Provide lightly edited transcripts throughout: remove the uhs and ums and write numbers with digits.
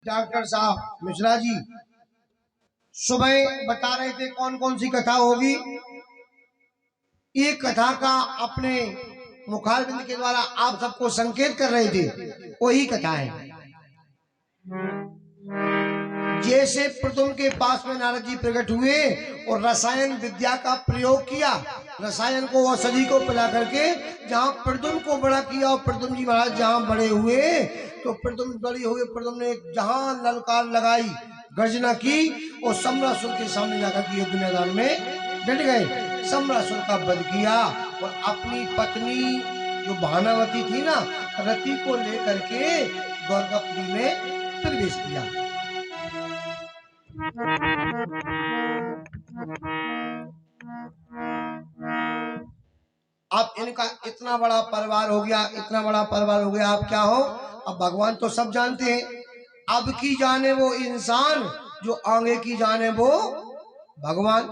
Doctor साहब मिश्रा जी सुबह बता रहे थे कौन कौन सी कथा होगी। एक कथा का अपने मुखारबिंद के द्वारा आप सबको संकेत कर रहे थे, वही कथा है। जैसे प्रथम के पास में नारद जी प्रकट हुए और रसायन विद्या का प्रयोग किया, रसायन को औषधि को पिला करके जहां प्रथम को बड़ा किया और प्रथम जी महाराज जहां बड़े हुए तो प्रथम बड़ी हुए, प्रथम ने जहां ललकार लगाई, गर्जना की और सम्रासुर के सामने जाकर के युद्ध मैदान में डट गए। सम्रासुर का वध किया और अपनी पत्नी जो भानावती थी ना, रति को लेकर के द्वारकापुरी में प्रवेश किया। अब इनका इतना बड़ा परिवार हो गया, इतना बड़ा परिवार हो गया, अब क्या हो, अब भगवान तो सब जानते हैं। अब की जाने वो इंसान जो आगे की जाने वो भगवान।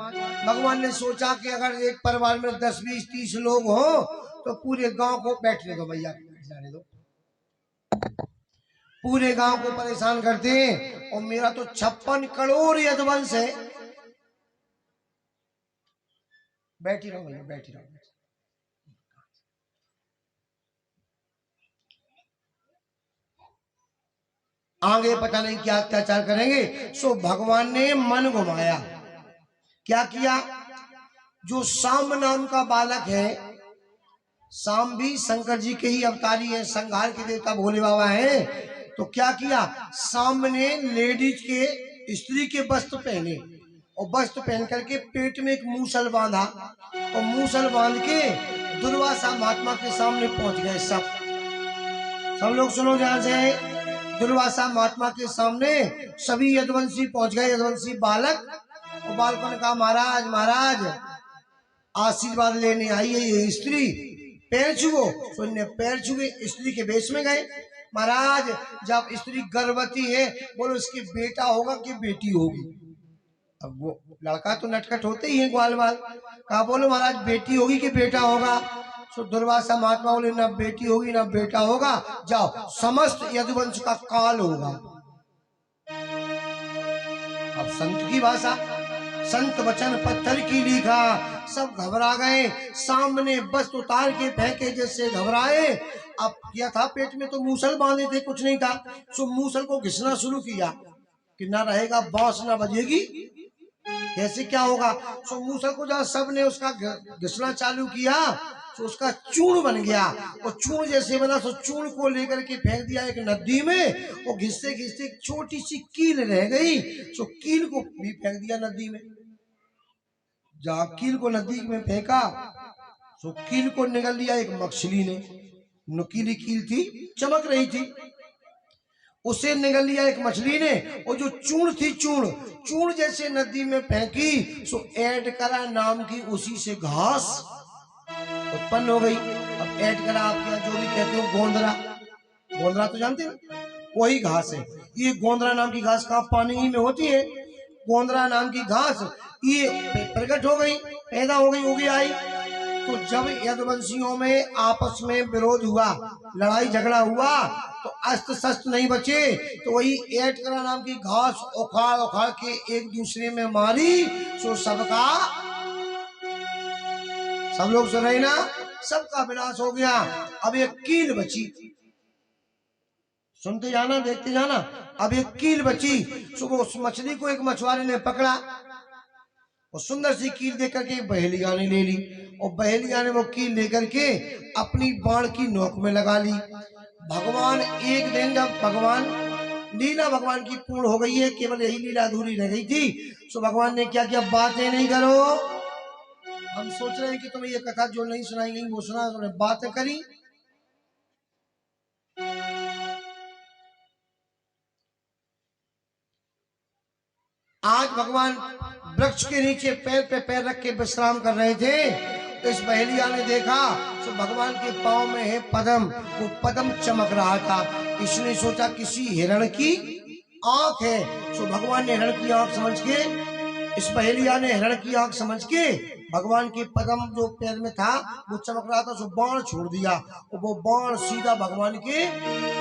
भगवान ने सोचा कि अगर एक परिवार में 10, 20, 30 लोग हो तो पूरे गांव को बैठने दो भैया, जाने दो, पूरे गांव को परेशान करते हैं। और मेरा तो 56 करोड़ यदुवंश है, बैठी रहो भैया, बैठी रहो। आगे पता नहीं क्या अत्याचार करेंगे। सो भगवान ने मन घुमाया, क्या किया, जो शाम नाम का बालक है, शाम भी शंकर जी के ही अवतारी है, संहार के देवता भोले बाबा हैं। तो क्या किया, शाम ने लेडीज के स्त्री के वस्त्र पहने और वस्त्र पहन करके पेट में एक मूसल बांधा और मूसल बांध के दुर्वासा महात्मा के सामने पहुंच गए। सब लोग सुनो ध्यान से। दुर्वासा महात्मा के सामने सभी यदुवंशी पहुंच गए, यदुवंशी बालक। और बालकों ने कहा, महाराज महाराज आशीर्वाद लेने आई है ये स्त्री, पैर छुओ। तो इन्हें पैर छुए, स्त्री के वेश में गए। महाराज जब स्त्री गर्भवती है, बोलो इसकी बेटा होगा कि बेटी होगी। अब वो लड़का तो नटखट होते ही है, ग्वाल बाल। कहा, बोलो महाराज बेटी होगी कि बेटा होगा। तो दुर्वासा महात्मा बोले, ना बेटी होगी ना बेटा होगा, जाओ समस्त यदुवंश का काल होगा। अब संत की भाषा, संत वचन पत्थर की लिखा। सब घबरा गए, सामने वस्त्र उतार के फेंके जैसे घबराए। अब क्या था, पेट में तो मूसल बांधे थे, कुछ नहीं था। सो मूसल को घिसना शुरू किया कि ना रहेगा बांस ना बजेगी, कैसे क्या होगा। सो मूसल को जब सबने उसका घिसना चालू किया तो उसका चूर्ण बन गया। और चूर्ण जैसे बना तो चूर्ण को लेकर के फेंक दिया एक नदी में। और घिसते घिसते एक छोटी सी कील रह गई, सो कील को भी फेंक दिया नदी में। जहाँ कील को नदी में फेंका सो कील को निगल लिया एक मछली ने, नुकीली कील थी, चमक रही थी, उसे निगल लिया एक मछली ने। और जो चूर्ण थी, चूर्ण जैसे नदी में फेंकी सो एडकरा नाम की उसी से घास उत्पन्न हो गई। अब एडकरा आपके यहाँ जो भी कहते हो, गोंदरा, गोंदरा तो जानते हैं, वही घास है ये। गोंदरा नाम की घास कहाँ, पानी ही में होती है। गोंदरा नाम की घास ये प्रकट हो गई, पैदा हो गई, उगी आई। तो जब यदुवंशियों में आपस में विरोध हुआ, लड़ाई झगड़ा हुआ, तो अस्त्र शस्त्र नहीं बचे, तो वही एटकरा नाम की घास उखाड़ उखाड़ के एक दूसरे में मारी। सो सबका, सब लोग सुन रहे ना, सबका विनाश हो गया। अब एक कील बची, सुनते जाना देखते जाना। अब एक कील बची, सो उस मछली को एक मछुआरे ने पकड़ा और सुंदर सी कील देकर के बहेलिया ने ले ली। और बहेलिया ने वो कील लेकर के अपनी बाण की नोक में लगा ली। भगवान एक दिन जब भगवान लीला भगवान की पूर्ण हो गई है, केवल यही लीला अधूरी रह गई थी, सो भगवान ने क्या किया, बातें नहीं करो। हम सोच रहे हैं कि तुम्हें ये कथा जो नहीं सुनाई गई वो सुना, तुमने बातें करी। आज भगवान वृक्ष के नीचे पैर पे पैर रख के विश्राम कर रहे थे। तो इस बहेलिया ने देखा तो भगवान के पांव में है पद्म, वो पद्म चमक रहा था। इसने सोचा किसी हिरण की आंख है। सो भगवान ने हिरण की आंख समझ के, इस बहेलिया ने हिरण की आंख समझ के भगवान के पद्म जो पैर में था वो चमक रहा था, सो बाण छोड़ दिया और वो बाण सीधा भगवान के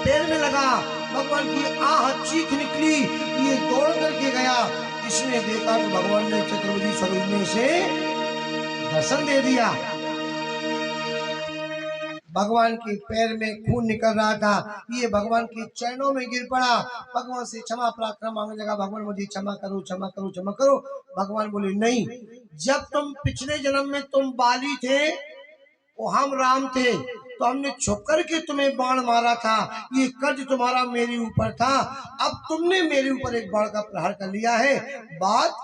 पैर में लगा। भगवान की आह चीख निकली ने देखा तो भगवान ने चक्रवर्ती स्वरूप में से दर्शन दे दिया। भगवान के पैर में खून निकल रहा था, ये भगवान के चरणों में गिर पड़ा, भगवान से क्षमा प्रार्थना मांगने लगा, भगवान मुझे क्षमा करो क्षमा करो क्षमा करो। भगवान बोले नहीं, जब तुम पिछले जन्म में तुम बाली थे वो हम राम थे, तो हमने छुप करके तुम्हें बाण मारा था, ये कर्ज तुम्हारा मेरे ऊपर था, अब तुमने मेरे ऊपर एक बाण का प्रहार कर लिया है, बात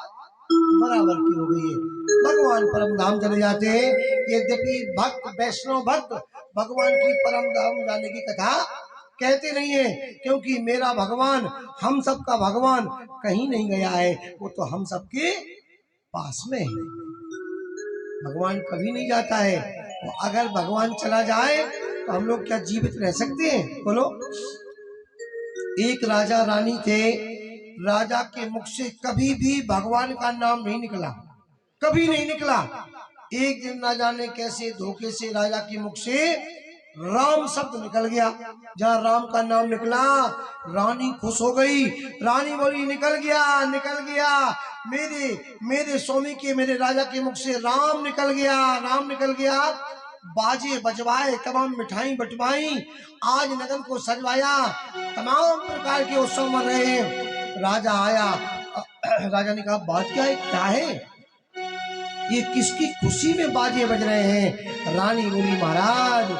बराबर की हो गई है। भगवान परम धाम चले जाते हैं। यद्यपि भक्त वैष्णव भक्त भगवान की परम धाम जाने की कथा कहते नहीं है, क्योंकि मेरा भगवान हम सबका भगवान कहीं नहीं गया है, वो तो हम सबके पास में है। भगवान कभी नहीं जाता है, तो अगर भगवान चला जाए तो हम लोग क्या जीवित रह सकते हैं? बोलो। एक राजा रानी थे, राजा के मुख से कभी भी भगवान का नाम नहीं निकला, कभी नहीं निकला। एक दिन ना जाने कैसे धोखे से राजा के मुख से राम शब्द निकल गया। जहाँ राम का नाम निकला रानी खुश हो गई, रानी बोली निकल गया निकल गया, मेरे मेरे स्वामी के मेरे राजा के मुख से राम निकल गया, राम निकल गया। बाजे बजवाए, तमाम मिठाई बंटवाई, आज नगर को सजवाया, तमाम प्रकार के उत्सव मन रहे। राजा आया, राजा ने कहा बात क्या है, क्या है ये, किसकी खुशी में बाजे बज रहे हैं? रानी बोली महाराज